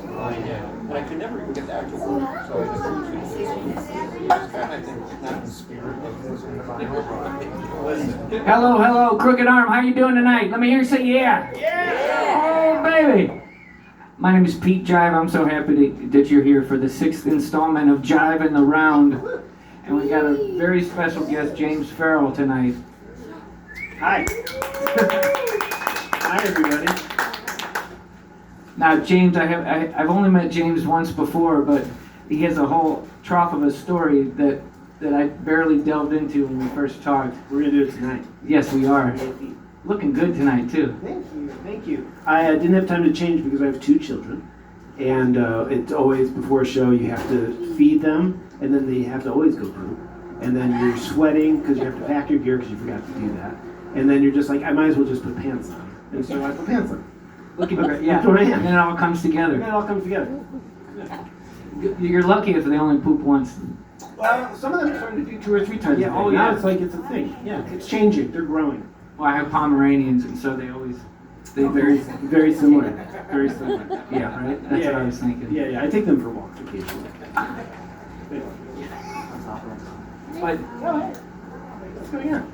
And I could never even get that to work. So I just kind of think not the spirit of Hello, Crooked Arm. How you doing tonight? Let me hear you say yeah. Yeah. Oh, baby. My name is Pete Jive. I'm so happy that you're here for the 6th installment of Jive in the Round. And we got a very special guest, James Farrell, tonight. Hi. Hi, everybody. Now, James, I've only met James once before, but he has a whole trough of a story that I barely delved into when we first talked. We're going to do it tonight. Yes, we are. Looking good tonight, too. Thank you. I didn't have time to change because I have 2 children. And it's always, before a show, you have to feed them, and then they have to always go poop. And then you're sweating because you have to pack your gear because you forgot to do that. And then you're just like, I might as well just put pants on. And so I put pants on. Looking great, yeah. That's what I am. And then it all comes together. And it all comes together. You're lucky if they only poop once. Well, some of them are starting to do 2 or 3 times. Yeah, a day. oh, Now yeah. it's like it's a thing. Yeah, it's changing. They're growing. Well, I have Pomeranians, and so they Very, very similar. Very similar. yeah, right? That's what I was thinking. Yeah. I take them for walks occasionally. But What's going on?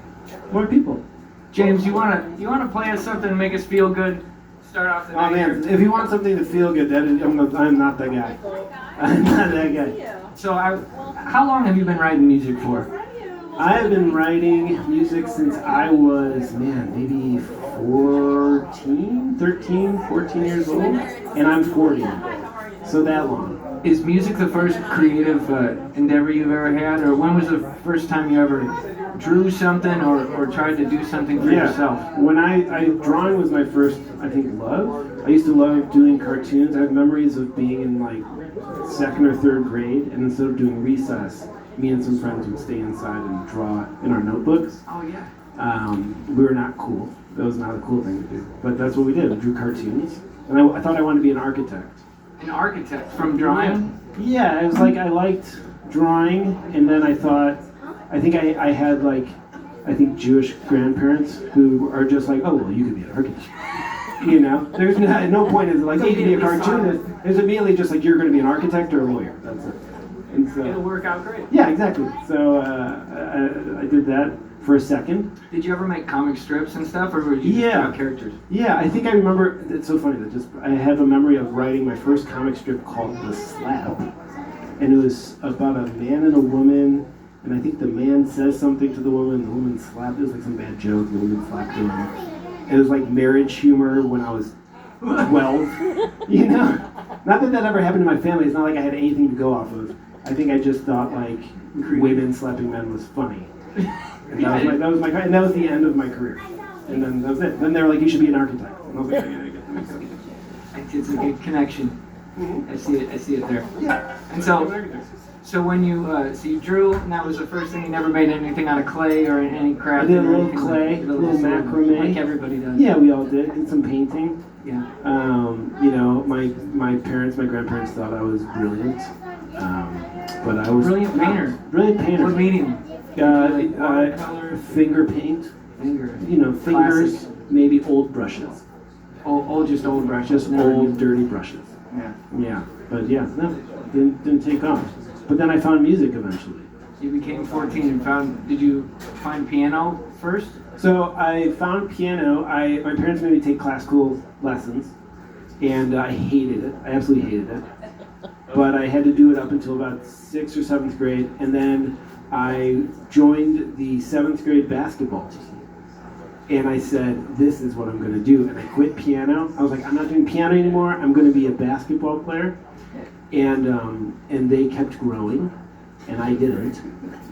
More people. James, you wanna play us something to make us feel good? Start off the Oh night man, here. if you want something to feel good, I'm not that guy. I'm not that guy. So how long have you been writing music for? I have been writing music since I was, maybe 13, 14 years old, and I'm 40. So that long. Is music the first creative endeavor you've ever had, or when was the first time you ever drew something or tried to do something for yourself? When drawing was my first, I think, love. I used to love doing cartoons. I have memories of being in like 2nd or 3rd grade, and instead of doing recess, me and some friends would stay inside and draw in our notebooks. Oh yeah. We were not cool. That was not a cool thing to do. But that's what we did. We drew cartoons. And I thought I wanted to be an architect. An architect from drawing? Yeah, it was like I liked drawing, and then I thought, I think I had Jewish grandparents who are just like, oh, well, you could be an architect. You know, there's no point in like, you could be a cartoonist. It's immediately just like, you're going to be an architect or a lawyer. That's it. And so, It'll work out great. Yeah, exactly. So I did that for a second. Did you ever make comic strips and stuff, or were you just draw characters? Yeah, I think I remember. It's so funny that I have a memory of writing my first comic strip called The Slap, and it was about a man and a woman, and I think the man says something to the woman slapped. It was like some bad joke, the woman slapped him. It was like marriage humor when I was 12, you know? Not that ever happened to my family. It's not like I had anything to go off of. I think I just thought like women slapping men was funny. And that was the end of my career. And then that was it. Then they were like, you should be an architect. And I was like, yeah. It's a good connection. Mm-hmm. I see it there. Yeah. And so when you drew, and that was the first thing. You never made anything out of clay or any craft. I did a or little anything clay, like, a little macrame. like everybody does. Yeah, we all did. Did some painting. Yeah. You know, my grandparents thought I was brilliant. But I was Brilliant painter. Brilliant painter. What medium? Finger paint. Finger. You know, fingers. Classic. Maybe old brushes. Just old brushes. Just old, dirty brushes. Yeah. Yeah. But yeah, no, didn't take off. But then I found music eventually. You became 14 and did you find piano first? So I found piano. My parents made me take classical lessons, and I hated it. I absolutely hated it. But I had to do it up until about 6th or 7th grade, and then I joined the 7th grade basketball team. And I said, this is what I'm going to do. And I quit piano. I was like, I'm not doing piano anymore. I'm going to be a basketball player. And they kept growing, and I didn't.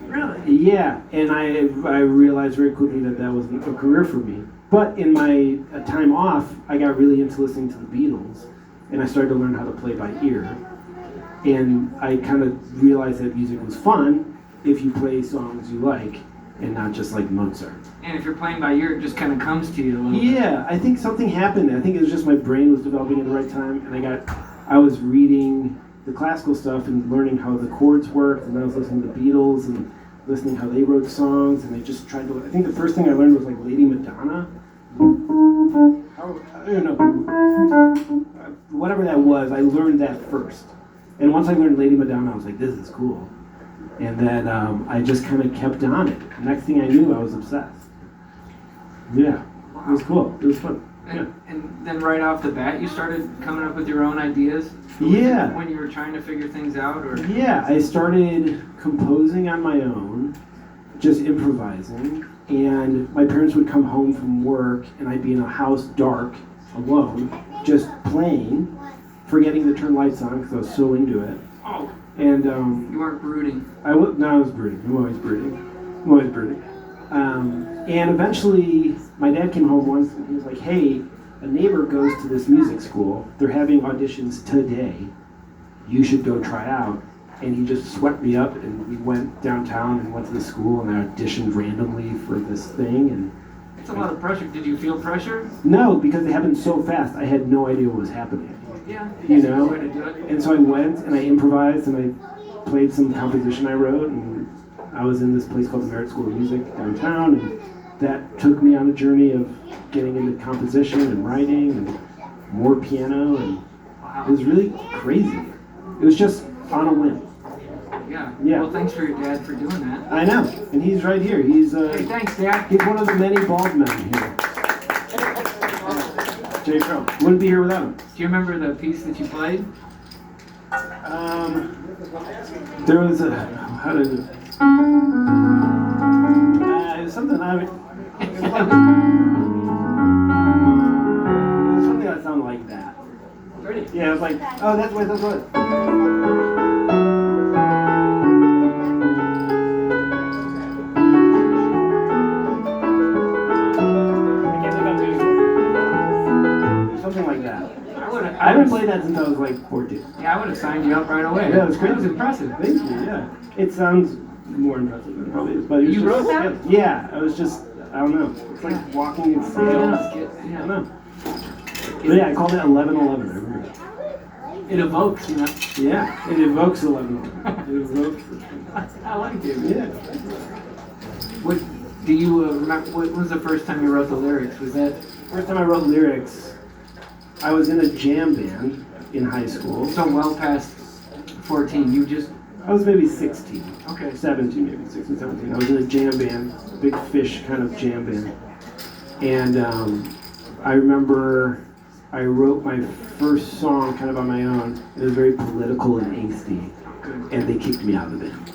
Really? Yeah, and I realized very quickly that wasn't a career for me. But in my time off, I got really into listening to the Beatles, and I started to learn how to play by ear. And I kind of realized that music was fun if you play songs you like, and not just like Mozart. And if you're playing by ear, it just kind of comes to you a little bit. Yeah, I think something happened. I think it was just my brain was developing at the right time, and I was reading the classical stuff and learning how the chords worked, and then I was listening to the Beatles and listening how they wrote songs, and I just tried to. I think the first thing I learned was like Lady Madonna. I don't know. whatever that was, I learned that first. And once I learned Lady Madonna, I was like, this is cool. And then I just kind of kept on it. Next thing I knew, I was obsessed. Yeah, it was cool. It was fun. Yeah. And then right off the bat, you started coming up with your own ideas? Yeah. When you were trying to figure things out? Or? Yeah, I started composing on my own, just improvising. And my parents would come home from work, and I'd be in a house dark, alone, just playing, forgetting to turn lights on because I was so into it. Oh. And you weren't brooding. I was brooding. I'm always brooding. And eventually, my dad came home once and he was like, hey, a neighbor goes to this music school. They're having auditions today. You should go try out. And he just swept me up, and we went downtown and went to the school, and I auditioned randomly for this thing. And it's a lot of pressure. Did you feel pressure? No, because it happened so fast. I had no idea what was happening. Yeah. You know? Way to do it. And so I went and I improvised and I played some composition I wrote, and I was in this place called the Merit School of Music downtown, and that took me on a journey of getting into composition and writing and more piano, and it was really crazy. It was just on a whim. Yeah. Well, thanks for your dad for doing that. I know, and he's right here. He's hey, thanks, Dad. He's one of the many bald men here. James Farrell. Wouldn't be here without him. Do you remember the piece that you played? There was a how did it? It was something I would. It was something that sounded like that. Ready? Yeah, it was like, oh, that's what. Something like that. I haven't played that since I was like 14. Yeah, I would have signed you up right away. Yeah, it was great. That was impressive. Thank you, yeah. It sounds more impressive than it probably is. But it was You just, wrote that? Yeah, I was just, I don't know. It's like walking in sales. I don't know. But yeah, I called it 1111. I remember. It evokes, you know? Yeah, it evokes 1111. It evokes it. I like it. Yeah. What do you remember? What was the first time you wrote the lyrics? Was that First time I wrote lyrics, I was in a jam band in high school. so well past 14? You just I was maybe 16. okay. 17, maybe 16, 17. I was in a jam band, big fish kind of jam band. And I remember I wrote my first song kind of on my own. It was very political and angsty. And they kicked me out of the band.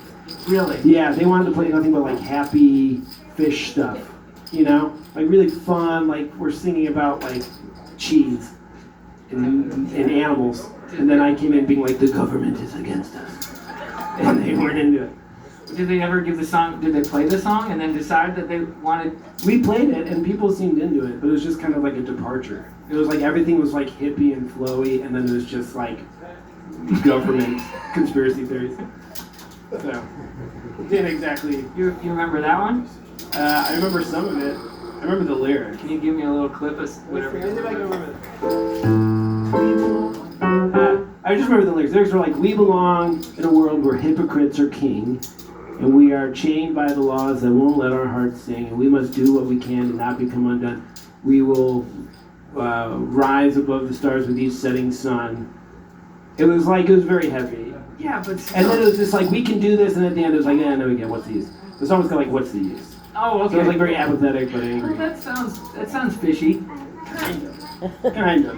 Really? Yeah, they wanted to play nothing but like happy fish stuff. You know? Like really fun, like we're singing about like cheese and animals. And then I came in being like, the government is against us. And they weren't into it. Did they ever give the song? Did they play the song and then decide that they wanted? We played it and people seemed into it, but it was just kind of like a departure. It was like everything was like hippie and flowy, and then it was just like government conspiracy theories. So, didn't exactly. You remember that one? I remember some of it. I remember the lyric. Can you give me a little clip of whatever? Let's see if I can remember that. I just remember the lyrics. The lyrics were like, we belong in a world where hypocrites are king, and we are chained by the laws that won't let our hearts sing, and we must do what we can to not become undone. We will rise above the stars with each setting sun. It was very heavy. Yeah, but still. And then it was just like, we can do this, and at the end it was like, no, we can't, what's the use? The song was kind of like, what's the use? Oh, okay. So it was like very apathetic, but angry. Well, that sounds fishy. Kind of.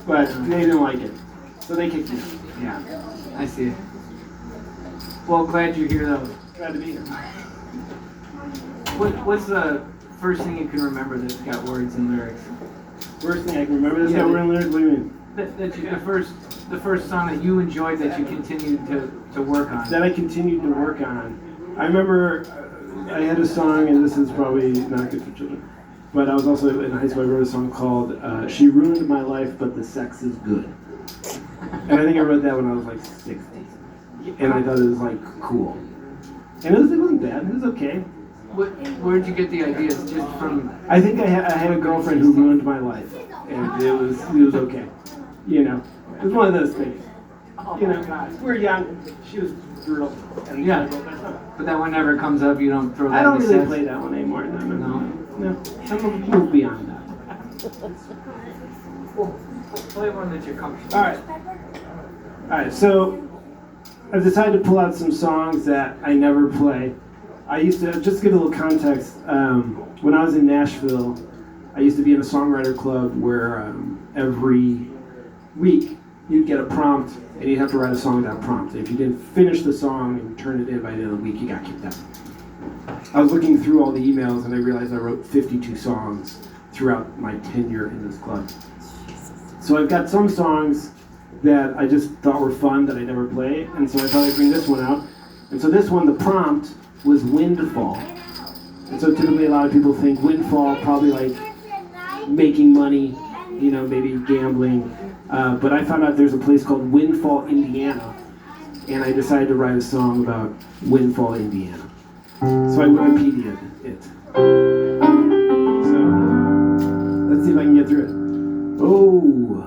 But they didn't like it. So they kicked me out. Yeah, I see it. Well, glad you're here though. Glad to be here. What's the first thing you can remember that's got words and lyrics? Worst thing I can remember. That's Yeah, got word and lyrics. What do you mean? The first song that you enjoyed that you continued to work on. That I continued to work on. I remember I had a song, and this is probably not good for children, but I was also in high school. I wrote a song called "She Ruined My Life, But the Sex Is Good," and I think I wrote that when I was like 60, and I thought it was like cool, and it wasn't bad. It was okay. Where'd you get the ideas? Just from? I think I had a girlfriend who ruined my life, and it was okay. You know, it was one of those things. You know, we're young. She was brutal. And Yeah. But that one never comes up. You don't throw that. I don't in the really sets? play that one anymore. No. No. Some of them move beyond that. Play one that you're comfortable. All right. So I've decided to pull out some songs that I never play. I used to, just to give a little context, when I was in Nashville, I used to be in a songwriter club where every week you'd get a prompt and you'd have to write a song with that prompt. If you didn't finish the song and turn it in by the end of the week, you got kicked out. I was looking through all the emails and I realized I wrote 52 songs throughout my tenure in this club. So I've got some songs that I just thought were fun that I never play, and so I thought I'd bring this one out. And so this one, the prompt was Windfall. And so typically a lot of people think windfall, probably like making money, maybe gambling. But I found out there's a place called Windfall, Indiana, and I decided to write a song about Windfall, Indiana. So I Wikipedia'd it. So let's see if I can get through it. Oh,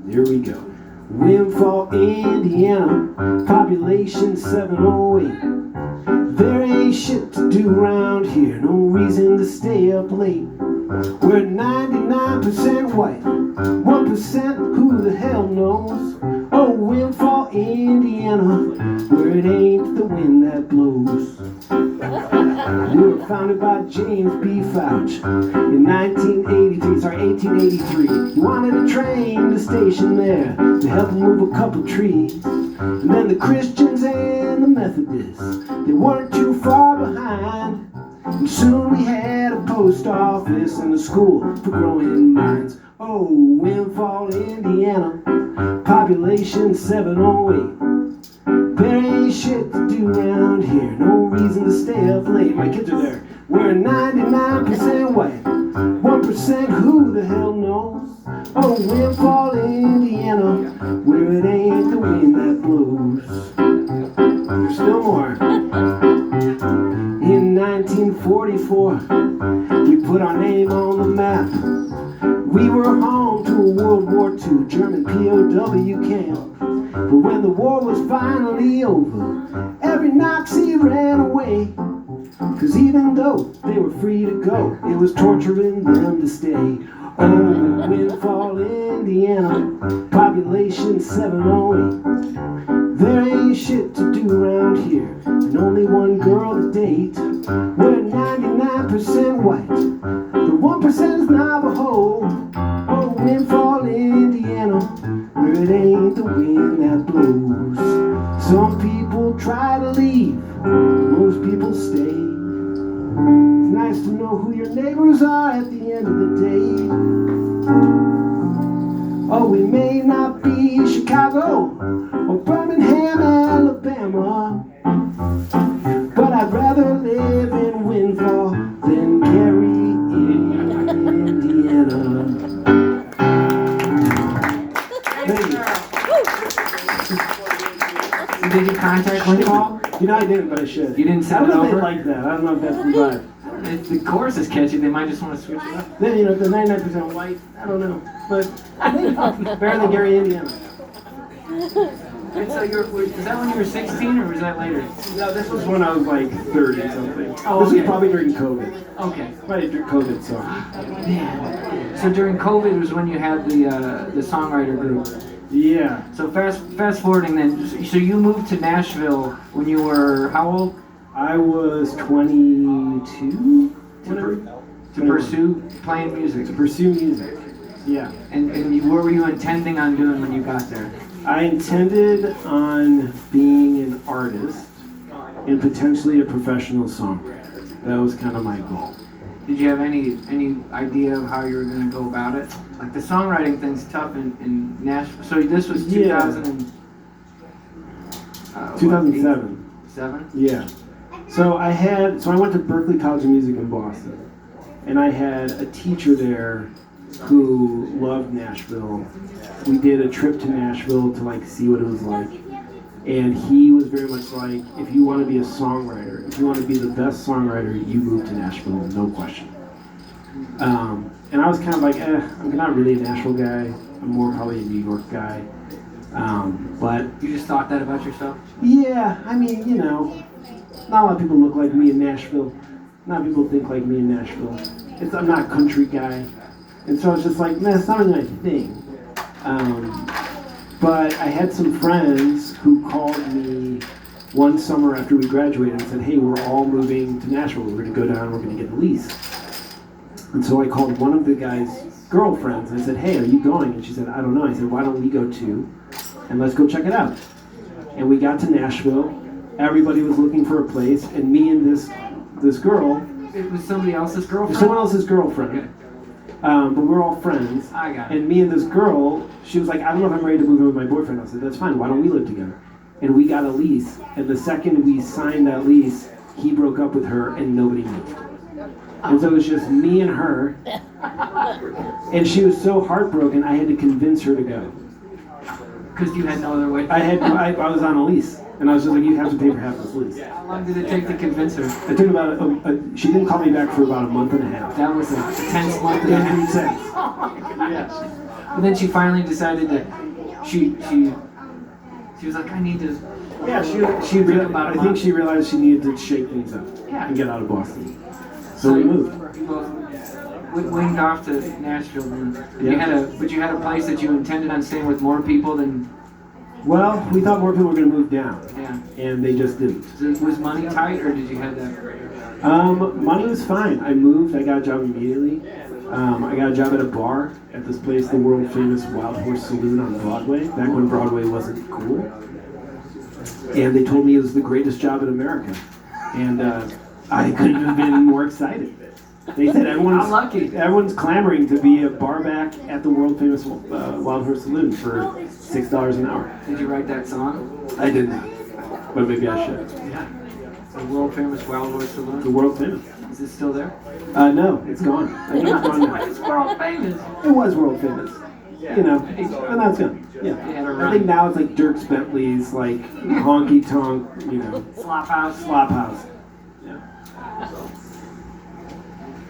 there we go. Windfall, Indiana, population 708. There ain't shit to do around here, no reason to stay up late. We're 99% white, 1% who the hell knows. Oh, Windfall, Indiana, where it ain't the wind that blows. We were founded by James Fouch in 1883. He wanted a train to station there to help him move a couple trees. And then the Christians and the Methodists, they weren't too far behind. And soon we had a post office and a school for growing minds. Oh, Windfall, Indiana, population 708. There ain't shit to do around here, no reason to stay up late. My kids are there. We're 99% white, 1% who the hell knows. Oh, Windfall, Indiana, where it ain't the wind that blows. There's still more. In 1944, we put our name on the map. We were home to a World War II German POW camp. But when the war was finally over, every Nazi ran away. 'Cause even though they were free to go, it was torturing them to stay. Oh, Windfall, Indiana, population 708. There ain't shit to do around here, and only one girl to date. We're 99% white, the 1% is Navajo. Oh, Windfall, Indiana, where it ain't the wind that blows. Some people try to leave, most people stay. It's nice to know who your neighbors are at the end of the day. Oh, we may not be Chicago or Birmingham, Alabama, but I'd rather live in Windfall than Gary, Indiana. Thank you. Did you contact Windfall? I didn't, but I should. You didn't I send don't it know if over? they like that. I don't know if that's the vibe. If the chorus is catchy, they might just want to switch it up. Then, the 99% white, I don't know. But I think better than Gary, Indiana. And so is that when you were 16 or was that later? No, this was when I was like 30 something. Oh, This okay. was probably during COVID. Okay. Probably during COVID, so. Man. So during COVID was when you had the songwriter group. Yeah. So fast forwarding then, so you moved to Nashville when you were how old? I was 22. To pursue playing music. To pursue music. Yeah. And what were you intending on doing when you got there? I intended on being an artist and potentially a professional songwriter. That was kind of my goal. Did you have any idea of how you were going to go about it? Like the songwriting thing's tough in Nashville. So this was 2007. 7? Yeah. So I went to Berklee College of Music in Boston, and I had a teacher there who loved Nashville. We did a trip to Nashville to see what it was like. And he was very much like, if you want to be a songwriter, if you want to be the best songwriter, you move to Nashville, no question. And I was kind of like, I'm not really a Nashville guy. I'm more probably a New York guy. But you just thought that about yourself? Yeah, I mean, not a lot of people look like me in Nashville. Not people think like me in Nashville. I'm not a country guy. And so it's just like, man, it's not really my thing. But I had some friends who called me one summer after we graduated and said, hey, we're all moving to Nashville. We're going to go down, we're going to get a lease. And so I called one of the guy's girlfriends and I said, hey, are you going? And she said, I don't know. I said, why don't we go too? And let's go check it out. And we got to Nashville. Everybody was looking for a place, and me and this girl. It was somebody else's girlfriend? Someone else's girlfriend. Okay. But we're all friends. I got it. And me and this girl, she was like, I don't know if I'm ready to move in with my boyfriend. I said, that's fine. Why don't we live together? And we got a lease. And the second we signed that lease, he broke up with her, and nobody moved. And so it was just me and her. And she was so heartbroken, I had to convince her to go. Because you had no other way. I was on a lease. And I was just like, you have to pay for half this lease. How long did it take to convince her? It took about she didn't call me back for about a month and a half. That was a tense month and a half. Sense. Oh my gosh. But then she finally decided that she was like, I need to. Yeah, I think she realized she needed to shake things up and get out of Boston. So we moved. We winged off to Nashville. Yeah. But you had a place that you intended on staying with more people than. Well, we thought more people were going to move down. Yeah. And they just didn't. Was money tight, or did you have that? Money was fine. I moved. I got a job immediately. I got a job at a bar at this place, the world famous Wild Horse Saloon on Broadway, back when Broadway wasn't cool. And they told me it was the greatest job in America. And I couldn't have been more excited. They said everyone's clamoring to be a bar back at the world famous Wild Horse Saloon for $6 an hour. Did you write that song? I didn't, but maybe I should. Yeah. The world famous Wild Horse Saloon? The world famous. Is it still there? No, it's gone. I think it's gone now. It's world famous. It was world famous. You know, and that's good. Yeah. I think now it's like Dierks Bentley's, like honky tonk, you know. Slop House. Yeah.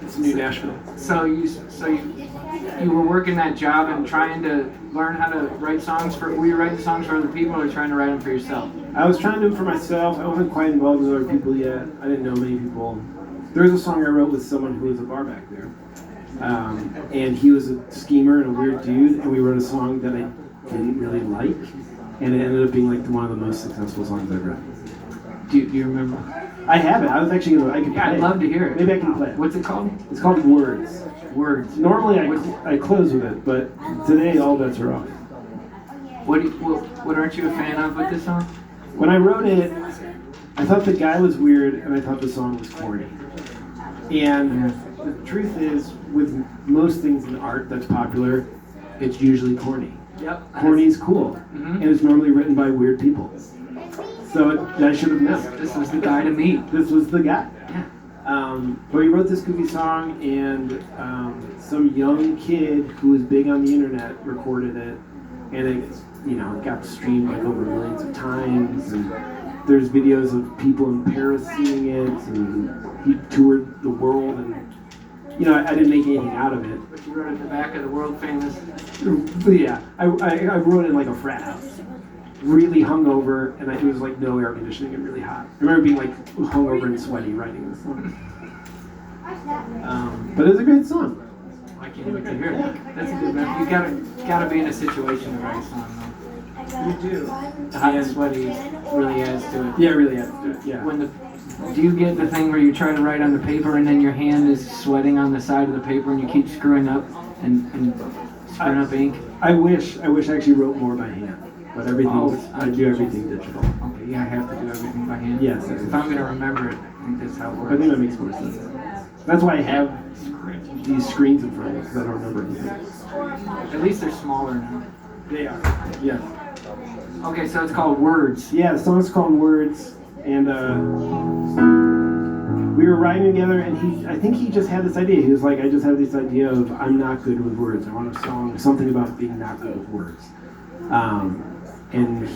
It's New Nashville. So you were working that job and trying to learn how to write songs for. Were you writing songs for other people, or trying to write them for yourself? I was trying to do them for myself. I wasn't quite involved with other people yet. I didn't know many people. There was a song I wrote with someone who was a bar back there, and he was a schemer and a weird dude. And we wrote a song that I didn't really like, and it ended up being like one of the most successful songs I've written. Do you remember? I have it. I was actually gonna. I could play I'd love to hear it. Maybe I can play it. What's it called? It's called Words. Words. Normally I close with it, but today all bets are off. What aren't you a fan of with this song? When I wrote it, I thought the guy was weird, and I thought the song was corny. And the truth is, with most things in art that's popular, it's usually corny. Yep. Corny's cool, and it's normally written by weird people. So I should have known. This was the guy to meet. This was the guy. Yeah. But we wrote this goofy song, and some young kid who was big on the internet recorded it, and it got streamed like over millions of times. And there's videos of people in Paris seeing it, and he toured the world, and I didn't make anything out of it. But you wrote it in the back of the world famous. Yeah, I wrote it in like a frat house. Really hungover, and it was like no air conditioning and really hot. I remember being like hungover and sweaty writing this song. But it was a great song. I can't wait to hear it. That's a good one. You gotta be in a situation to write a song though. You do. The hot and sweaty really adds to it. Yeah, it really adds to it. Yeah. Do you get the thing where you try to write on the paper and then your hand is sweating on the side of the paper and you keep screwing up and screwing up ink? I wish I actually wrote more by hand. But I do everything digital. Okay, yeah, I have to do everything by hand. Yes. If I'm gonna remember it, I think that's how it works. I think that makes more sense. That's why I have these screens in front of me, because I don't remember anything. At least they're smaller now. They are. Yeah. Okay, so it's called Words. Yeah, the song's called Words, and we were writing together, and I think he just had this idea. He was like, I just have this idea of I'm not good with words. I want a song, something about being not good with words. And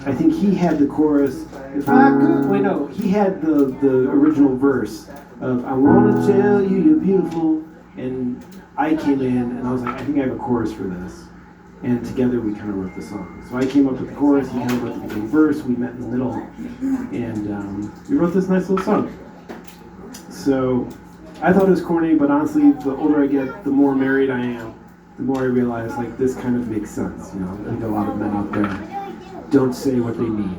I think he had the chorus. He had the original verse of I want to tell you you're beautiful, and I came in and I was like, I think I have a chorus for this, and together we kind of wrote the song. So I came up with the chorus, he kind of wrote the beginning verse, we met in the middle, and we wrote this nice little song. So I thought it was corny, but honestly, the older I get, the more married I am the more I realize, like, this kind of makes sense. You know, I think a lot of men out there don't say what they mean,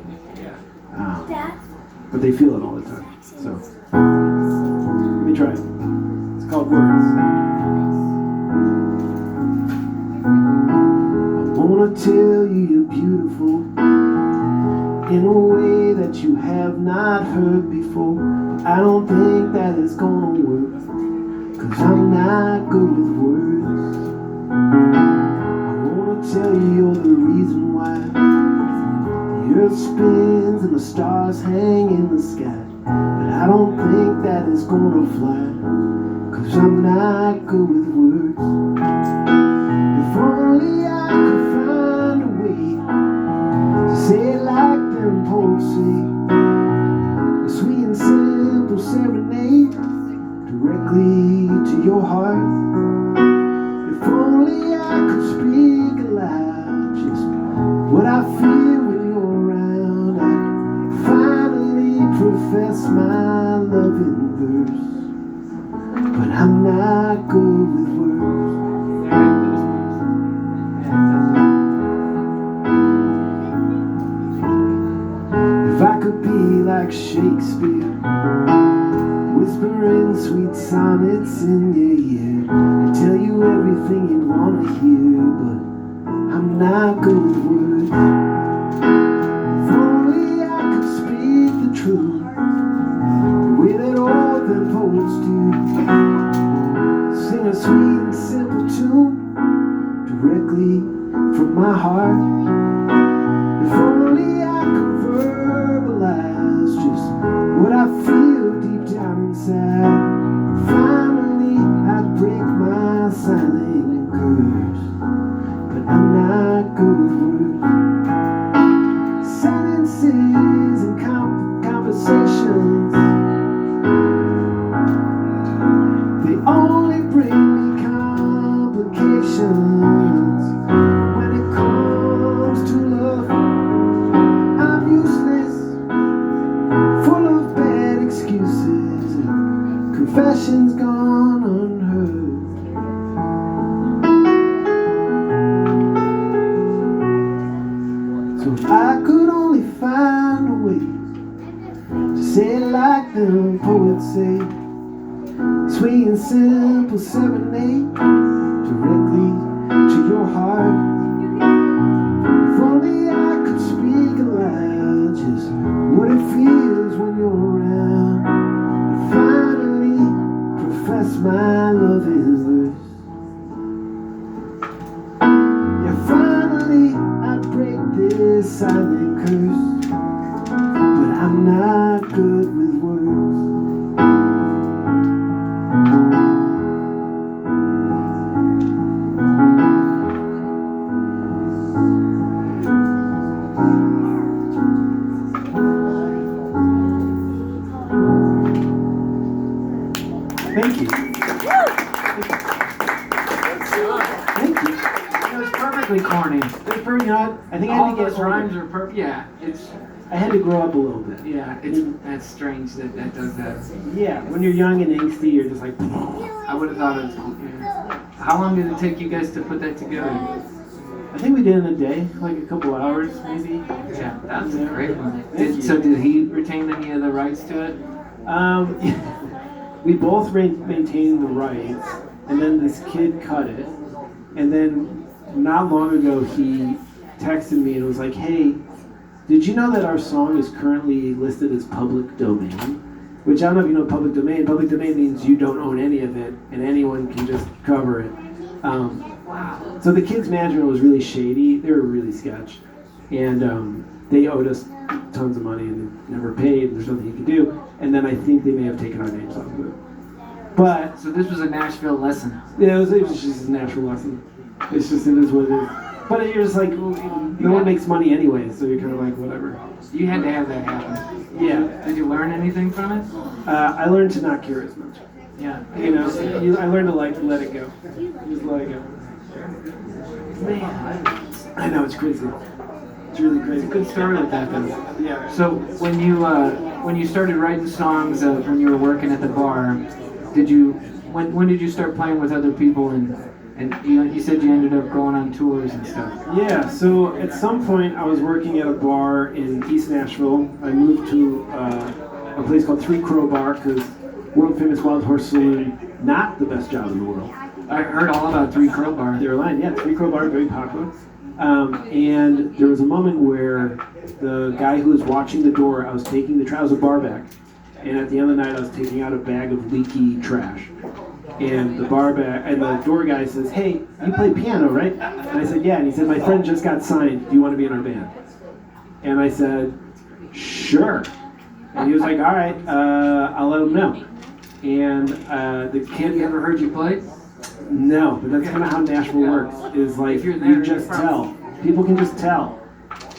but they feel it all the time. So, let me try it. It's called Words. I wanna tell you you're beautiful in a way that you have not heard before. I don't think that it's gonna work, 'cause I'm not good with words. I wanna tell you you're the reason why the earth spins and the stars hang in the sky. But I don't think that it's gonna fly, 'cause I'm not good with words. If only I could find a way to say it like them poets say, a sweet and simple serenade directly to your heart. If only I could speak aloud just what I feel when you're around. I'd finally profess my love in verse, but I'm not good with words. If I could be like Shakespeare, whispering sweet sonnets in your ear, and tell you everything you wanna hear, but I'm not good with words. If only I could speak the truth, the way that all them poets do, sing a sweet and simple tune directly from my heart. If only I could verbalize just what I feel deep down inside. Finally, I'd break my silent curse, but I'm not good with words. Sentences and conversations, they only bring me complications. When it comes to love, I'm useless, full of bad excuses, and confessions gone unheard. So if I could only find a way to say it like them poets say, sweet and simple serenade directly to your heart. If only I could speak aloud just what it feels when you're around, and finally profess my love in verse. Yeah, finally I'd break this silent curse, but I'm not good with words. Thank you. Thank you. It was perfectly corny. You know, I think I All had to get those rhymes are perfect. Yeah, I had to grow up a little bit. that's strange that does that. Yeah, when you're young and angsty, you're just like. I would have thought it was cool. Yeah. How long did it take you guys to put that together? I think we did in a day, like a couple hours, maybe. Yeah, that's a great one. Thank So you. did he retain any of the rights to it? We both maintained the rights, and then this kid cut it, and then not long ago he texted me and was like, "Hey, did you know that our song is currently listed as public domain?" Which I don't know if you know public domain. Public domain means you don't own any of it, and anyone can just cover it. So the kids' management was really shady. They were really sketch, and they owed us tons of money and they never paid. And there's nothing you can do. And then I think they may have taken our names off of it. But So this was a Nashville lesson. yeah, it was just a natural lesson. It's just it is what it is. But you're just like, no one makes money anyway, so you're kind of like whatever. You had to have that happen. Yeah, Did you learn anything from it? I learned to not care as much. Yeah. You know, I learned to like let it go. Just let it go. Man, I know it's crazy. It's really crazy. good story with that then. Yeah. So when you started writing songs when you were working at the bar, when did you start playing with other people and And you said you ended up going on tours and stuff. Yeah, so at some point I was working at a bar in East Nashville. I moved to a place called Three Crow Bar because world famous Wild Horse Saloon, not the best job in the world. I heard all about Three Crow Bar. They were lying, yeah, Three Crow Bar, very popular. And there was a moment where the guy who was watching the door, I was taking the I was a bar back, and at the end of the night I was taking out a bag of leaky trash. And the door guy says, "Hey, you play piano, right?" And I said, "Yeah." And he said, "My friend just got signed. Do you want to be in our band?" And I said, "Sure." And he was like, "All right, I'll let him know." And the kid, Have you ever heard you play? no, but that's kind of how Nashville works. Is like If you're there, you just you're from- tell. People can just tell.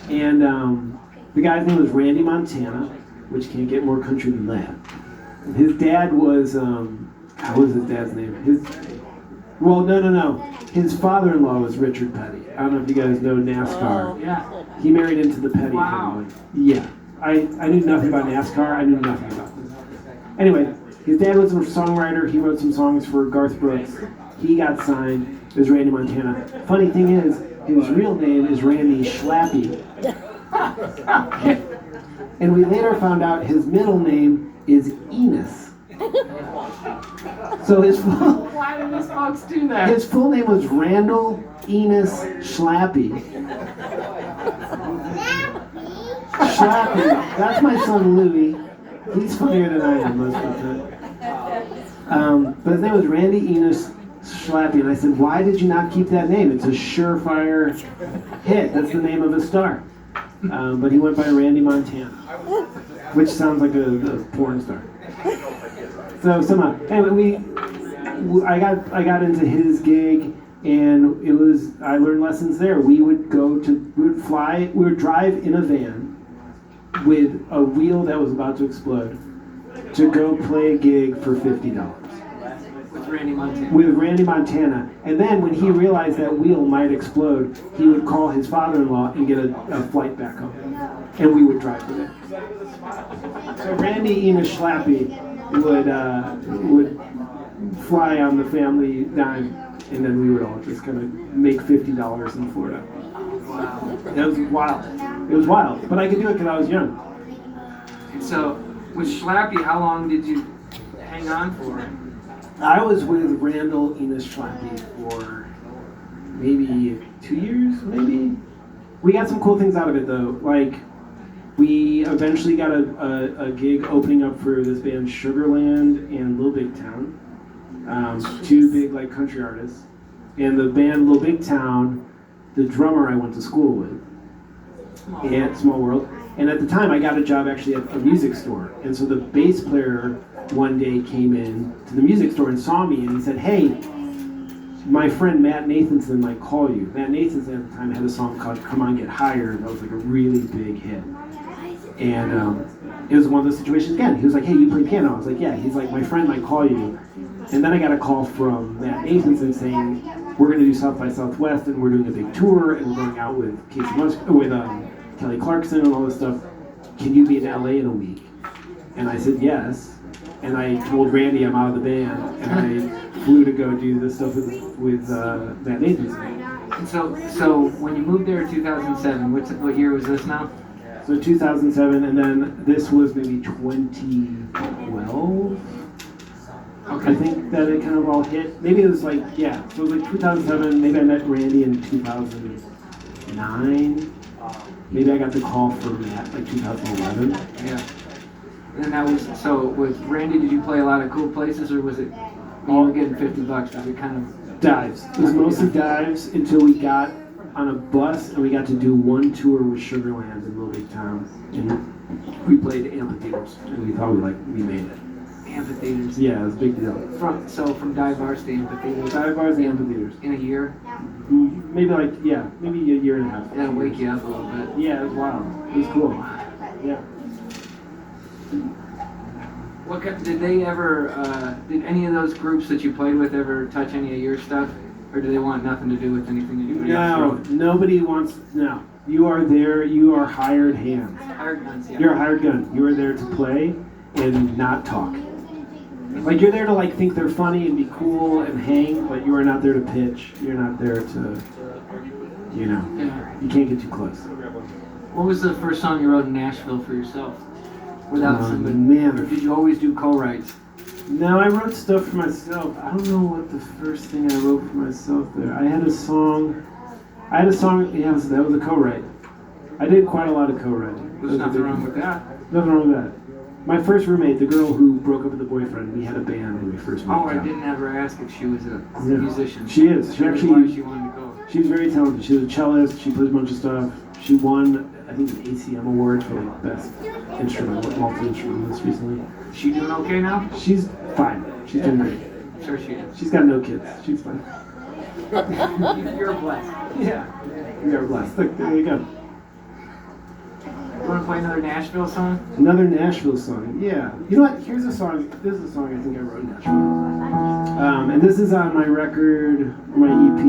And the guy's name was Randy Montana, which can't get more country than that. And his dad was what was his dad's name? No. His father-in-law was Richard Petty. I don't know if you guys know NASCAR. Yeah. He married into the Petty Wow. family. Yeah. I knew nothing about NASCAR. I knew nothing about this. Anyway, his dad was a songwriter. He wrote some songs for Garth Brooks. He got signed. It was Randy Montana. Funny thing is, his real name is Randy Schlappy. And we later found out his middle name is Enos. So Why did these folks do that? his full name was Randall Enos Schlappy. Schlappy. That's my son Louie. He's funnier than I am most of the time. But his name was Randy Enos Schlappy, and I said, "Why did you not keep that name? It's a surefire hit. That's the name of a star." But he went by Randy Montana, which sounds like a porn star. So somehow, anyway, I got into his gig, and I learned lessons there. We would drive in a van with a wheel that was about to explode to go play a gig for $50. With Randy Montana. With Randy Montana. And then when he realized that wheel might explode, he would call his father-in-law and get a flight back home. And we would drive with it. So Randy Enos Schlappy would fly on the family dime, and then we would all just kind of make $50 in Florida. Wow. It was wild. It was wild. But I could do it because I was young. And so, with Schlappy, how long did you hang on for? I was with Randall Enos Schlappy for maybe 2 years, maybe. We got some cool things out of it though. Like, we eventually got a gig opening up for this band Sugarland and Little Big Town. Two big like country artists. And the band Little Big Town, the drummer I went to school with. And Small World. And at the time I got a job actually at a music store. And so the bass player one day came in to the music store and saw me, and he said, "Hey, my friend Matt Nathanson might call you." Matt Nathanson at the time had a song called "Come On Get Higher," that was like a really big hit. And it was one of those situations again. He was like, "Hey, you play piano?" I was like, "Yeah." He's like, "My friend might call you." And then I got a call from Matt Nathanson saying, "We're going to do South by Southwest, and we're doing a big tour, and we're going out with Kelly Clarkson and all this stuff. Can you be in LA in a week?" And I said yes. And I told Randy I'm out of the band, and I flew to go do this stuff with Matt Nathanson. And so when you moved there in 2007, what year was this now? So 2007, and then this was maybe 2012. Okay. I think that it kind of all hit. Maybe it was like, yeah, so it was like 2007. Maybe I met Randy in 2009. Maybe I got the call for Matt like 2011. Yeah. And that was, so with Randy, did you play a lot of cool places, or was it, you were getting $50, was it kind of? Dives. It was mostly dives until we got on a bus and we got to do one tour with Sugarland in Little Big Town. And we played amphitheaters and we thought we made it. Amphitheaters? Yeah, it was a big deal. From dive bars to amphitheaters? Dive bars and amphitheaters. In a year? Maybe maybe a year and a half. That'll wake you up a little bit. Yeah, it was wild. It was cool. Yeah. Did they ever, did any of those groups that you played with ever touch any of your stuff? Or do they want nothing to do with anything you do? No, nobody wants, no. You are there, you are hired hands. Hired guns, yeah. You're a hired gun. You are there to play and not talk. Like you're there to like think they're funny and be cool and hang, but you are not there to pitch. You're not there to, you know, you can't get too close. What was the first song you wrote in Nashville for yourself? Without somebody? Man. Or did you always do co-writes? No, I wrote stuff for myself. I don't know what the first thing I wrote for myself there. I had a song, yeah, that was a co-write. I did quite a lot of co-writing. There's nothing wrong with that. Nothing wrong with that. My first roommate, the girl who broke up with the boyfriend, we had a band when we first met. Oh, I didn't ever ask if she was a musician. She is. She That's actually, why she wanted to go. she was very talented. She was a cellist. She plays a bunch of stuff. She won, I think, an ACM award for like best multi-instrumentalist recently. She doing okay now? She's fine. She's doing great. I'm sure she is. She's got no kids. She's fine. You're blessed. Yeah. We are blessed. Look, there you go. You want to play another Nashville song? Another Nashville song. Yeah. You know what? Here's a song. This is a song I think I wrote in Nashville. And this is on my record, my EP,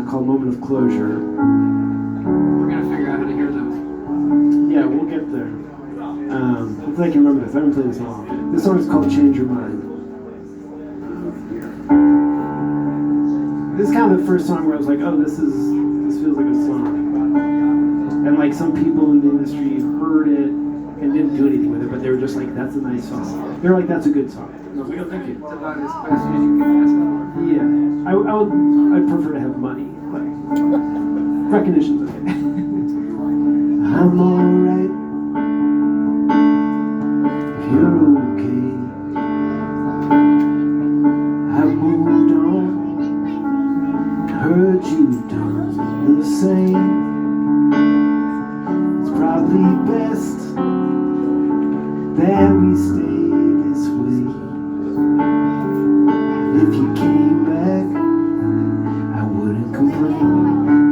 called Moment of Closure. We're going to figure out how to hear those. Yeah, we'll get there. Hopefully I can remember this. I haven't played this in a while. This song is called Change Your Mind. This is kind of the first song where I was like, oh, this feels like a song. And like some people in the industry heard it and didn't do anything with it, but they were just like, that's a nice song. They're like, that's a good song. And I was like, oh, thank you. It's about as best as you can ask for. Yeah. I'd prefer to have money, but recognition's okay. I'm alright if you're okay. I've moved on, heard you've done the same. It's probably best that we stay this way. If you came back, I wouldn't complain.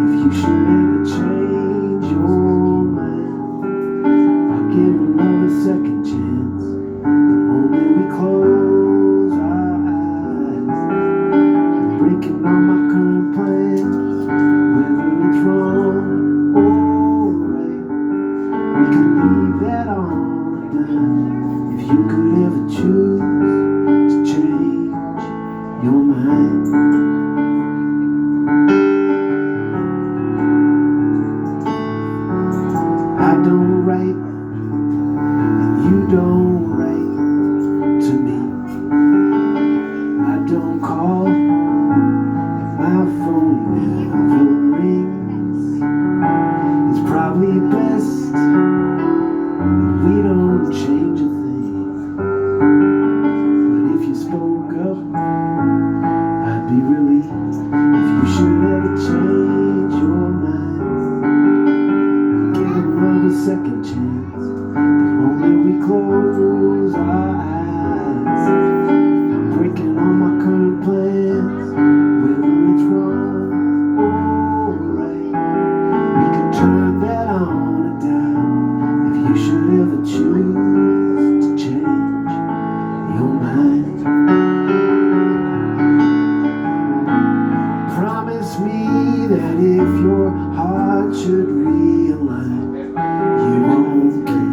If you should ever change your mind, I'll give another second chance. The moment we close our eyes, I'm breaking all my current plans. Whether it's wrong or right, we can leave that on down. If you could ever choose to change your mind, I don't write and you don't write to me. I don't call and my phone never rings. It's probably best that we don't change a thing. But if you spoke up, I'd be relieved. If you should ever change your mind, give another second chance. The moment we close our eyes, I'm breaking all my current plans. Whether it's wrong or right, we can turn that on and down. If you should ever choose to change your mind, promise me that if your heart should realign, you won't care.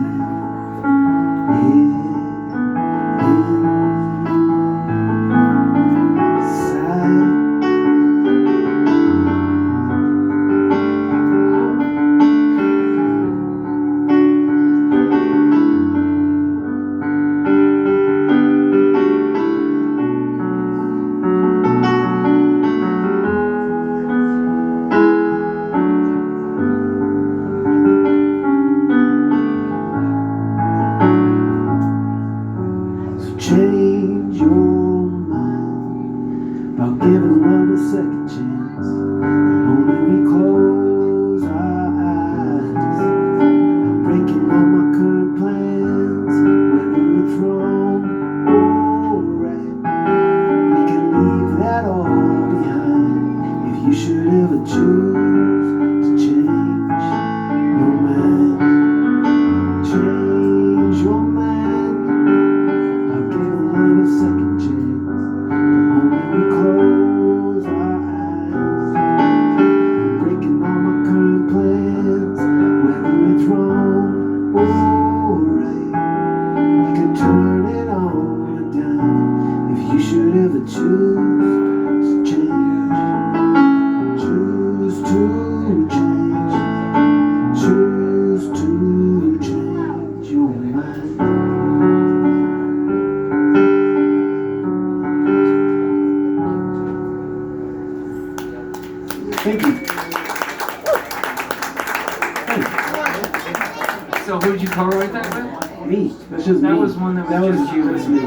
So who'd you co-write that with? Me. That's just That me. was one that was just you. That's me.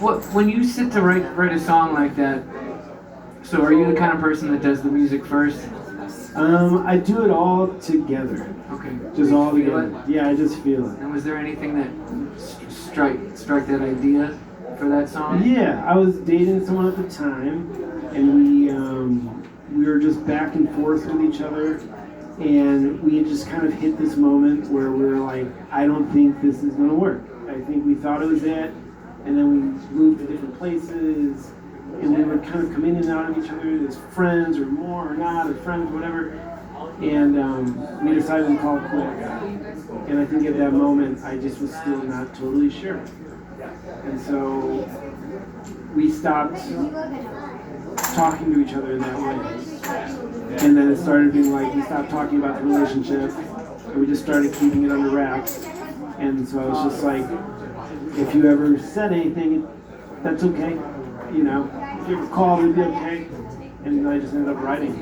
What when you sit to write a song like that? So are you the kind of person that does the music first? I do it all together. Okay. Just all Feel together. Yeah, I just feel it. And was there anything that strike that idea for that song? Yeah, I was dating someone at the time, and we were just back and forth with each other, and we had just kind of hit this moment where we were like, I don't think this is gonna work. I think we thought it was it, and then we moved to different places, and we would kind of come in and out of each other as friends or more or not, as friends, whatever. And we decided to call it quits. And I think at that moment, I just was still not totally sure. And so we stopped talking to each other in that way. And then it started being like, we stopped talking about the relationship, and we just started keeping it under wraps. And so I was just like, if you ever said anything, that's okay. You know, if you ever called, it'd be okay. And I just ended up writing.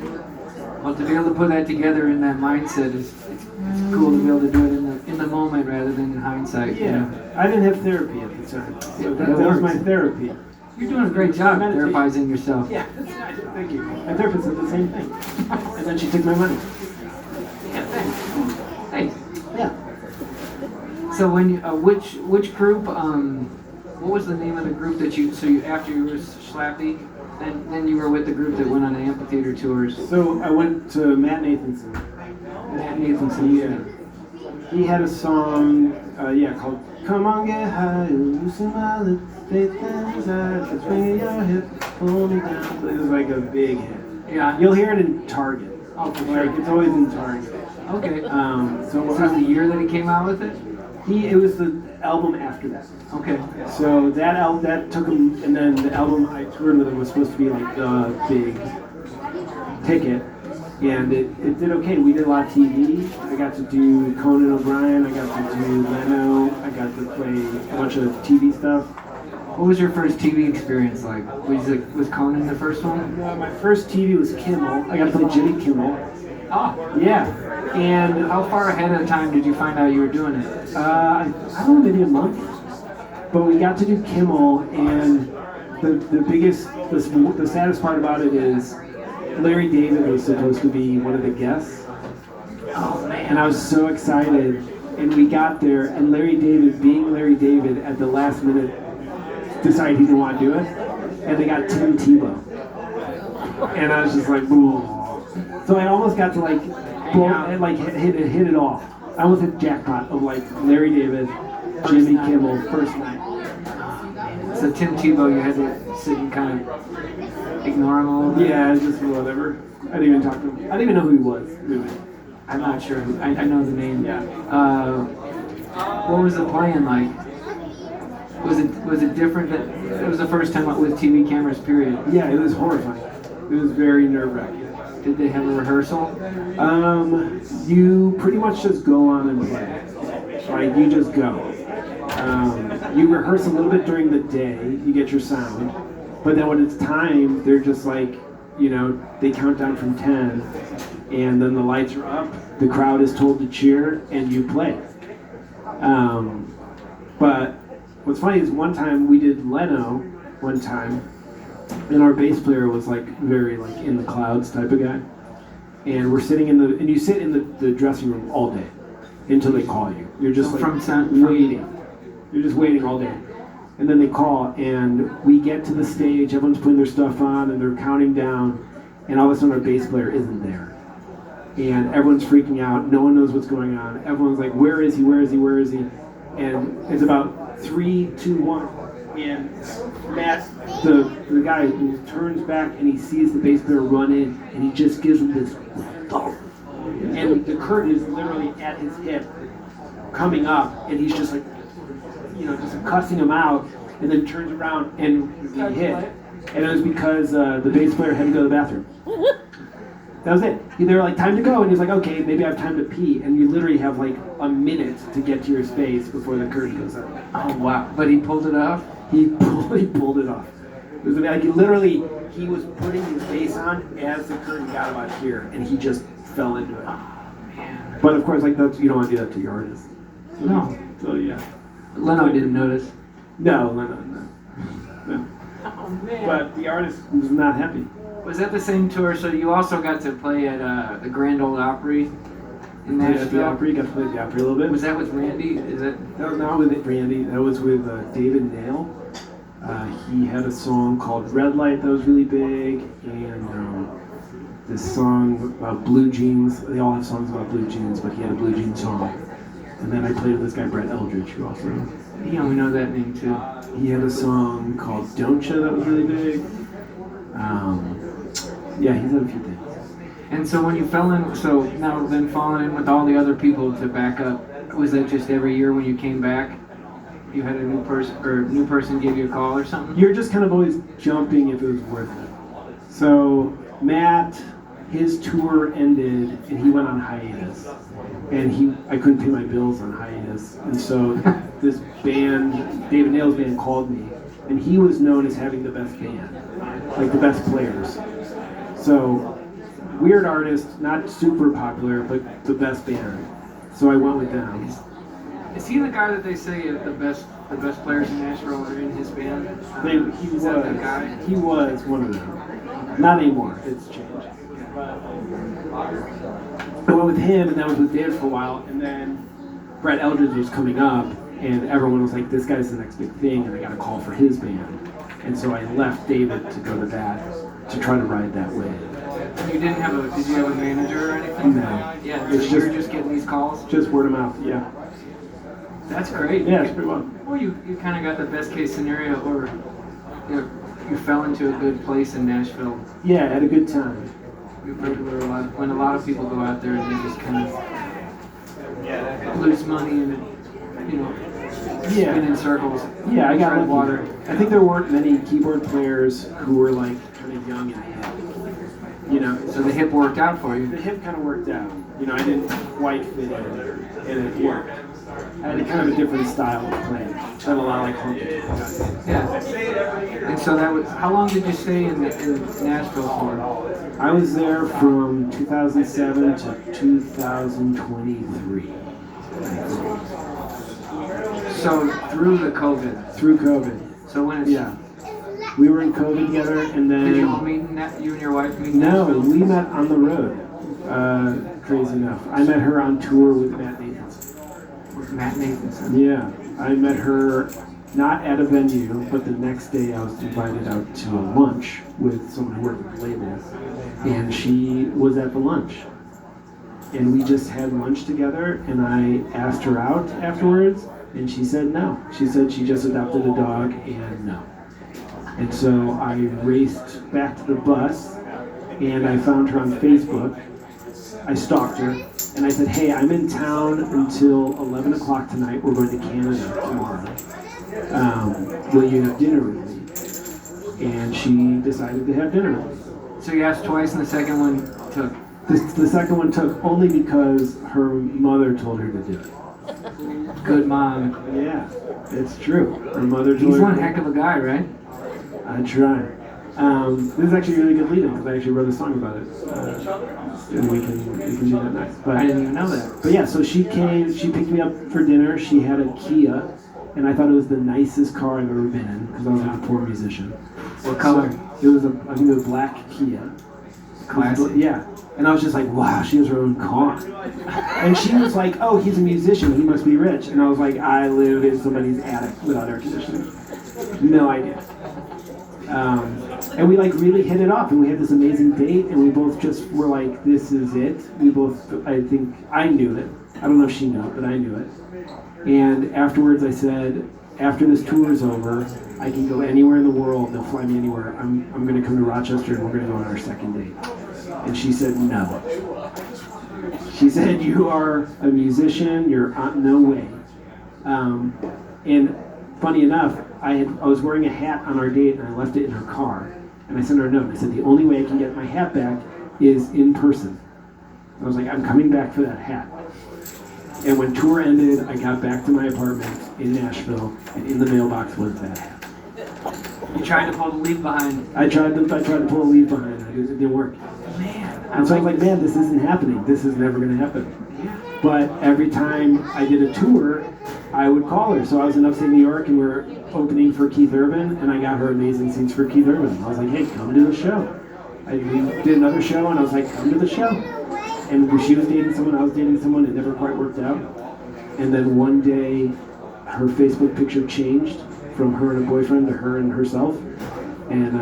Well, to be able to put that together in that mindset is it's cool to be able to do it in the moment rather than in hindsight. Yeah, You know? I didn't have therapy at the time, so that was works. my therapy. You're doing a great job Meditation. therapizing yourself. Yeah, thank you. My therapist said the same thing, and then she took my money. Yeah, thanks. Hey, Yeah. so when you, which group? What was the name of the group that you? So you after you were Slappy, then you were with the group that went on the amphitheater tours. So I went to Matt Nathanson. Matt Nathanson. Yeah. He had a song, called "Come On Get High, Loosen My Lips, Take Things Out, Just Swing Your Hips, Pull Me Down." So it was like a big hit. Yeah. You'll hear it in Target. Oh, for Like sure. it's always in Target. Okay. So What was the year that he came out with it? it was the album after that. Okay. So that took him, and then the album I toured with him was supposed to be like the big ticket, and it did okay. We did a lot of TV. I got to do Conan O'Brien. I got to do Leno. I got to play a bunch of TV stuff. What was your first TV experience like? Was Conan the first one? My first TV was Kimmel. I got to play Jimmy Kimmel. Oh. Yeah, and How far ahead of time did you find out you were doing it? I don't know, maybe a month. But we got to do Kimmel, and the saddest part about it is Larry David was supposed to be one of the guests. Oh man. And I was so excited, and we got there, and Larry David, being Larry David, at the last minute decided he didn't want to do it, and they got Tim Tebow. And I was just like, boom. So I almost got to hit it off. I almost hit jackpot of like Larry David, Jimmy Kimmel, first night. So Tim Tebow, you had to sit and kind of ignore him a little bit? Yeah, just whatever. I didn't even talk to him. I didn't even know who he was. Really. I'm not sure. I know the name. Yeah. What was the playing like? Was it different? It was the first time with TV cameras, period. Yeah, it was horrifying. It was very nerve-wracking. Did they have a rehearsal? You pretty much just go on and play. Like, you just go. You rehearse a little bit during the day, you get your sound, but then when it's time, they're just like, they count down from 10, and then the lights are up, the crowd is told to cheer, and you play. But what's funny is one time we did Leno one time, and our bass player was like very like in the clouds type of guy, and we're sitting and you sit in the dressing room all day until they call you. You're just like waiting. You're just waiting all day. And then they call, and we get to the stage, everyone's putting their stuff on, and they're counting down, and all of a sudden our bass player isn't there. And everyone's freaking out, no one knows what's going on. Everyone's like, where is he, where is he, where is he? And it's about 3, 2, 1, and Matt, the guy, who turns back and he sees the bass player run in, and he just gives him this thump. And the curtain is literally at his hip, coming up, and he's just like, just cussing him out, and then turns around and he hit. And it was because the bass player had to go to the bathroom. That was it. They were like, time to go, and he's like, okay, maybe I have time to pee. And you literally have like a minute to get to your space before the curtain goes up. Oh wow! But he pulled it off. He pulled it off. It was like literally, he was putting his bass on as the curtain got about here, and he just fell into it. Man. But of course, like that's you don't want to do that to your artist. No. So yeah. Leno didn't notice. No. Oh man. But the artist was not happy. Was that the same tour? So you also got to play at the Grand Ole Opry in Yeah, Nashville? the Opry, got to play the Opry a little bit. Was that with Randy? Is that? That was not with Randy. That was with David Nail. He had a song called Red Light that was really big, and this song about blue jeans. They all have songs about blue jeans, but he had a blue jean song. And then I played with this guy Brett Eldridge, who also Yeah, we know that name too. he had a song called Don't Ya that was really big. Yeah, he's had a few things. And so when you fell in, so now then falling in with all the other people to back up, was that just every year when you came back? You had a new person, or a new person gave you a call or something? You're just kind of always jumping if it was worth it. So Matt, his tour ended and he went on hiatus. And I couldn't pay my bills on hiatus. And so this band, David Nail's band, called me. And he was known as having the best band, like the best players. So weird artist, not super popular, but the best band. So I went with them. Is he the guy that they say the best players in Nashville are in his band? Is that the guy? He was one of them. Not anymore. It's changed. I went with him, and that was with David for a while, and then Brett Eldridge was coming up, and everyone was like, this guy's the next big thing, and I got a call for his band. And so I left David to go to that, to try to ride that wave. You did you have a manager or anything? No. Yeah, It's so you were just- just getting these calls? Just word of mouth, yeah. That's great. Yeah, it's pretty well. Well, you kind of got the best case scenario, or you fell into a good place in Nashville. Yeah, had a good time. When a lot of people go out there and they just kind of lose money and spin in circles. Yeah, I got tread lucky. water. I think there weren't many keyboard players who were like kind of young and hip. So the hip worked out for The you. hip kind of worked out. I didn't quite fit in, and it worked. I had a kind of a different style of playing. I had a lot of like honky. Yeah. And so that was. How long did you stay in Nashville for? I was there from 2007 to 2023. So through the COVID. Through COVID. So when it's Yeah. We were in COVID together, and then... Did you all meet you and your wife meet in No, Nashville? we met on the road. Crazy enough. I met her on tour with Matt Nathanson. With Matt Nathanson. Yeah, I met her not at a venue, but the next day I was invited out to a lunch with someone who worked at the label, and she was at the lunch. And we just had lunch together, and I asked her out afterwards, and she said no. She said she just adopted a dog, and no. And so I raced back to the bus, and I found her on Facebook. I stalked her, and I said, hey, I'm in town until 11 o'clock tonight. We're going to Canada tomorrow. Will you have dinner with me? And she decided to have dinner with me. So you asked twice, and the second one took. The second one took only because her mother told her to do it. Good mom. Yeah, it's true. Her mother told He's her. one heck of a guy, right? I try. This is actually a really good lead-in because I actually wrote a song about it, and we can do that next. But I didn't even know that. But yeah, so she came. She picked me up for dinner. She had a Kia, and I thought it was the nicest car I've ever been in because I was like a poor musician. What color? So it was I think it was black Kia. Classic. Yeah. And I was just like, wow, she has her own car. And she was like, oh, he's a musician, he must be rich. And I was like, I live in somebody's attic without air conditioning. No idea. And we like really hit it off, and we had this amazing date, and we both just were like, this is it. We both, I think, I knew it. I don't know if she knew it, but I knew it. And afterwards I said, after this tour is over, I can go anywhere in the world, they'll fly me anywhere. I'm gonna come to Rochester and we're gonna go on our second date. And she said, no. She said, you are a musician, you're on no way. And funny enough, I was wearing a hat on our date and I left it in her car. And I sent her a note. I said, the only way I can get my hat back is in person. I was like, I'm coming back for that hat. And when tour ended, I got back to my apartment in Nashville, and in the mailbox was that hat. You tried to pull the leave behind. I tried to pull a leave behind it. It didn't work. Man. And so I was like, man, this isn't happening. This is never going to happen. Yeah. But every time I did a tour, I would call her. So I was in upstate New York and we were opening for Keith Urban, and I got her amazing seats for Keith Urban. I was like, hey, come to the show. We did another show, and I was like, come to the show. And she was dating someone, I was dating someone, it never quite worked out. And then one day, her Facebook picture changed from her and a boyfriend to her and herself. And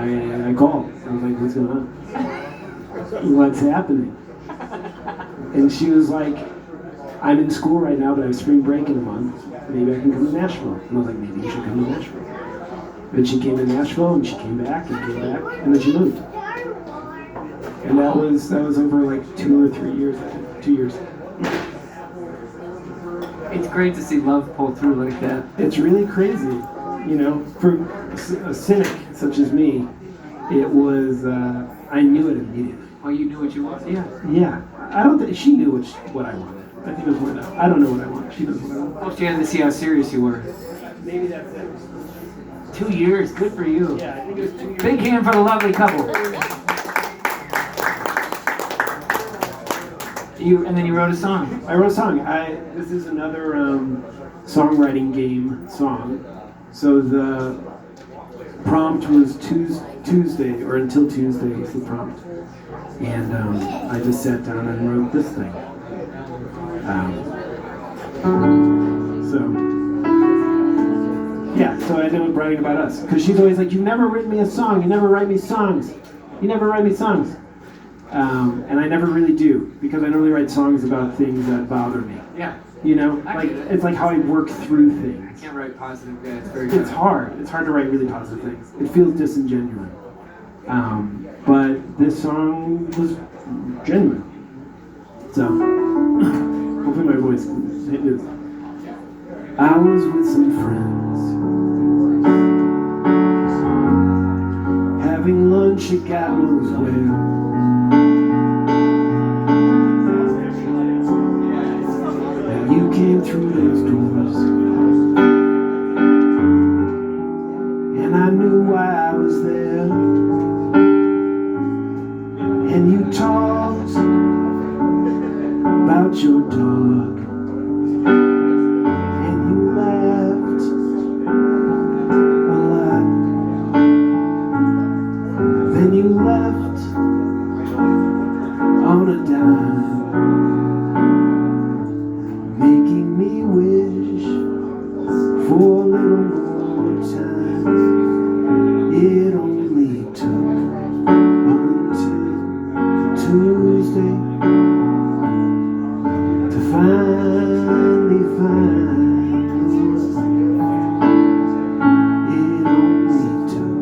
I called. I was like, what's going on? What's happening? And she was like, I'm in school right now, but I have spring break in a month. Maybe I can come to Nashville. And I was like, maybe you should come to Nashville. And she came to Nashville, and she came back, and then she moved. And that was over like 2 or 3 years, I think. 2 years. It's great to see love pull through like that. It's really crazy, you know. For a cynic such as me, it was. I knew it immediately. Oh, you knew what you wanted? Yeah. Yeah. I don't think she knew what I wanted. I think it was more that. I don't know what I want. She knows what I want. Oh, she had to see how serious you were. Maybe that's it. 2 years. Good for you. Yeah, I think it was 2 years. Big hand for the lovely couple. And then you wrote a song. I wrote a song. This is another songwriting game song. So the prompt was Tuesday, or until Tuesday was the prompt. And I just sat down and wrote this thing. So I ended up writing about us. Because she's always like, you've never written me a song. You never write me songs. You never write me songs. And I never really do, because I normally write songs about things that bother me. Yeah. You know, like it's like how I work through things. I can't write positive. Yeah, it's very. It's hard. It's hard to write really positive things. It feels disingenuous. But this song was genuine. So hopefully my voice is. I was with some friends, having lunch at God knows where. You came through those doors, and I knew why I was there. And you talked about your dog, and you laughed a lot. Then you left on a dime, making me wish for a little more time. It only took until Tuesday to finally find the one. It only took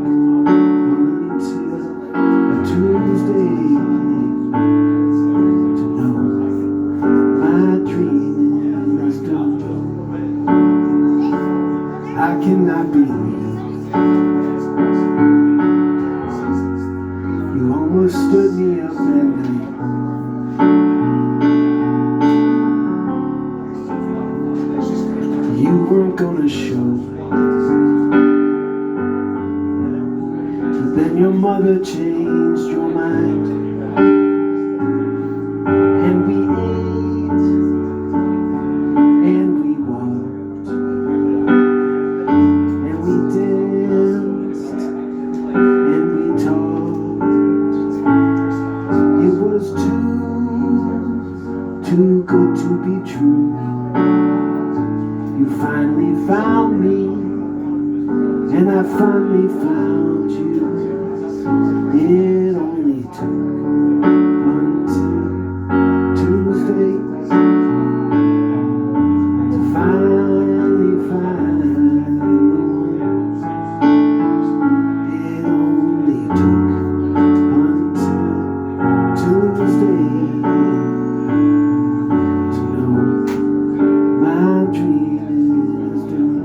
until a Tuesday to know my dream is done. I cannot believe you almost stood me up that night. You weren't gonna show, but then your mother changed your mind, and we ate, and we walked, and we danced, and we talked. It was too good to be true. You finally found me, and I finally found you. It only took until Tuesday to finally find the one. It only took until Tuesday to know my dream is done.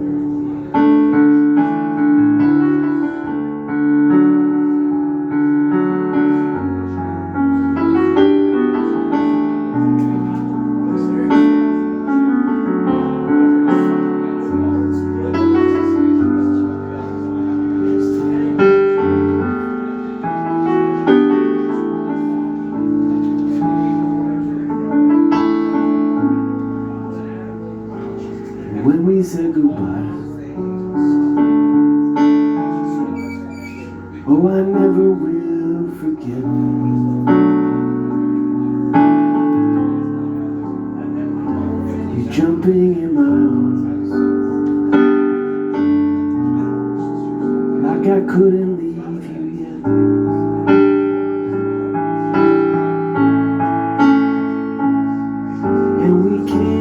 when we said goodbye. Oh, I never will forget. You jumping in my arms like I couldn't leave you yet. And we kissed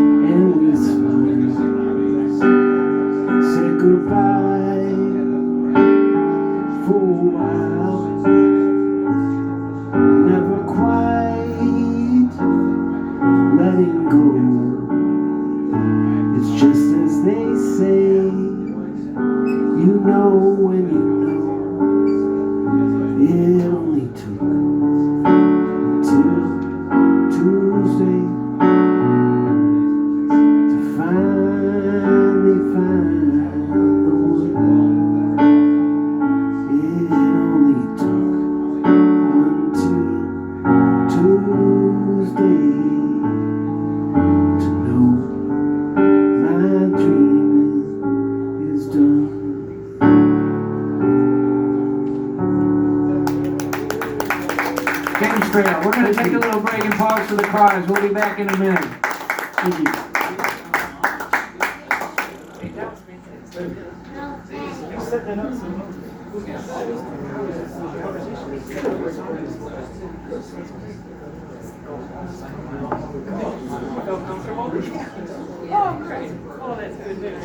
and we smiled, said goodbye for a while. Never quite letting go. It's just as they say, you know when you know. It only took until Tuesday to finally find the one. It only took until Tuesday to know my dreaming is done. James Farrell. We're going to take a little break and pause for the cars. We'll be back in a minute. Thank you. Feel comfortable? Oh, great. Oh, that's good news.